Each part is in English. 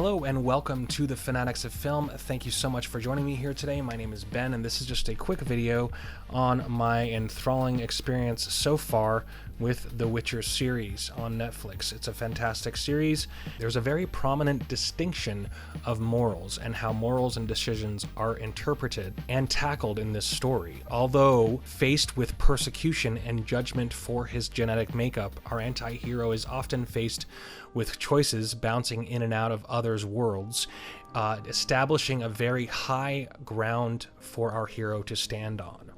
Hello and welcome to the Fanatics of Film. Thank you so much for joining me here today. My name is Ben and this is just a quick video on my enthralling experience so far with the Witcher series on Netflix. It's a fantastic series. There's a very prominent distinction of morals and how morals and decisions are interpreted and tackled in this story. Although faced with persecution and judgment for his genetic makeup, our anti-hero is often faced with choices bouncing in and out of others' worlds, establishing a very high ground for our hero to stand on.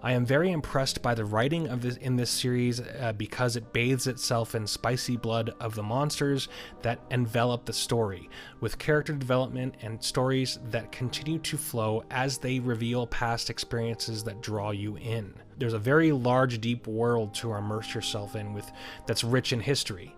I am very impressed by the writing of in this series because it bathes itself in spicy blood of the monsters that envelop the story, with character development and stories that continue to flow as they reveal past experiences that draw you in. There's a very large, deep world to immerse yourself in that's rich in history.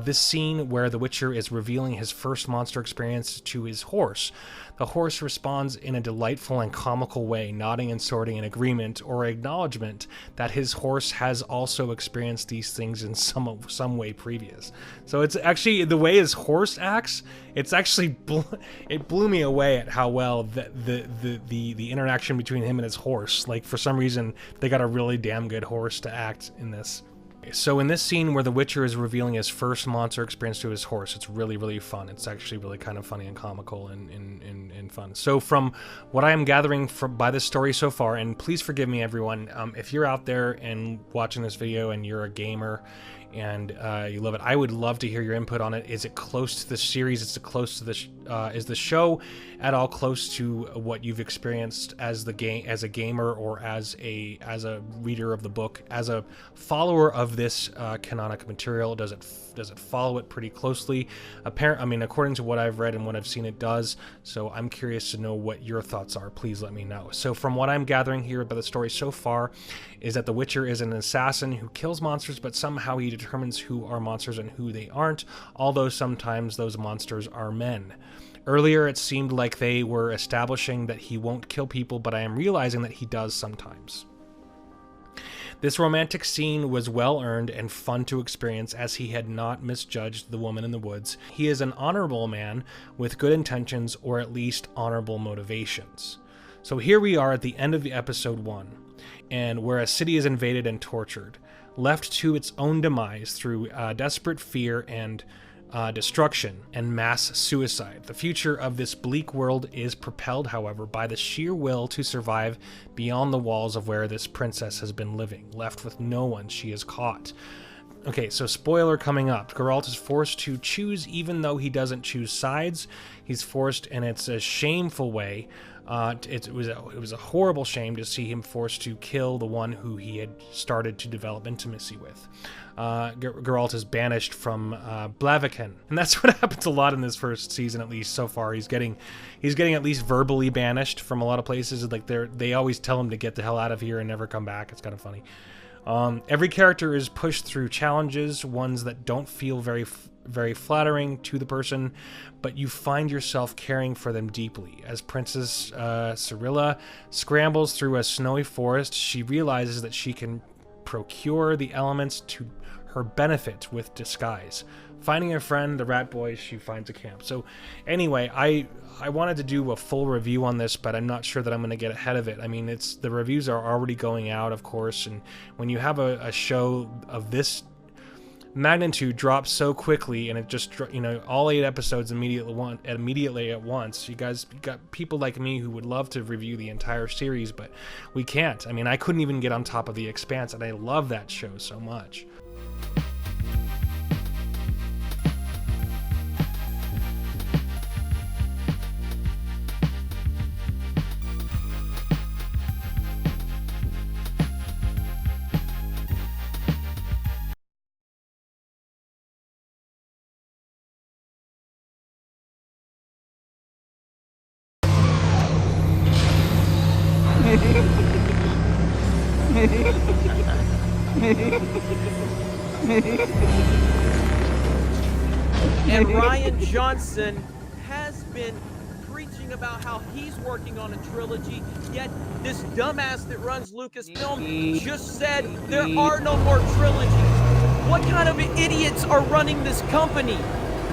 This scene where the Witcher is revealing his first monster experience to his horse. The horse responds in a delightful and comical way, nodding and snorting in agreement or acknowledgement that his horse has also experienced these things in some way previous. So it's actually, the way his horse acts, it's actually, it blew me away at how well the interaction between him and his horse, like for some reason, they got a really damn good horse to act in this. So in this scene where the Witcher is revealing his first monster experience to his horse, it's really, really fun. It's actually really kind of funny and comical and fun. So from what I am gathering by this story so far, and please forgive me everyone, if you're out there and watching this video and you're a gamer and you love it, I would love to hear your input on it. Is it close to the series? Is it close to the is the show at all close to what you've experienced as a gamer or as a reader of the book, as a follower of this canonic material? Does it follow it pretty closely? According to what I've read and what I've seen, it does. So I'm curious to know what your thoughts are. Please let me know. So from what I'm gathering here about the story so far is that the Witcher is an assassin who kills monsters, but somehow he determines who are monsters and who they aren't, although sometimes those monsters are men. Earlier it seemed like they were establishing that he won't kill people, but I am realizing that he does sometimes. This romantic scene was well earned and fun to experience, as he had not misjudged the woman in the woods. He is an honorable man with good intentions, or at least honorable motivations. So here we are at the end of the episode 1, and where a city is invaded and tortured, left to its own demise through desperate fear and destruction and mass suicide. The future of this bleak world is propelled, however, by the sheer will to survive beyond the walls of where this princess has been living, left with no one she is caught. Okay, so spoiler coming up. Geralt is forced to choose even though he doesn't choose sides. He's forced, and it's a shameful way. It was a horrible shame to see him forced to kill the one who he had started to develop intimacy with. Geralt is banished from Blaviken, and that's what happens a lot in this first season, at least so far. He's getting at least verbally banished from a lot of places. Like they always tell him to get the hell out of here and never come back. It's kind of funny. Every character is pushed through challenges, ones that don't feel very flattering to the person, but you find yourself caring for them deeply. As Princess Cirilla scrambles through a snowy forest, she realizes that she can procure the elements to her benefit with disguise. Finding a friend, the rat boy, she finds a camp. So anyway, I wanted to do a full review on this, but I'm not sure that I'm going to get ahead of it. I mean, the reviews are already going out, of course, and when you have a show of this magnitude drop so quickly, and it just, all 8 episodes immediately at once, you got people like me who would love to review the entire series, but we can't. I mean, I couldn't even get on top of The Expanse, and I love that show so much. And Rian Johnson has been preaching about how he's working on a trilogy, yet this dumbass that runs Lucasfilm just said there are no more trilogies. What kind of idiots are running this company?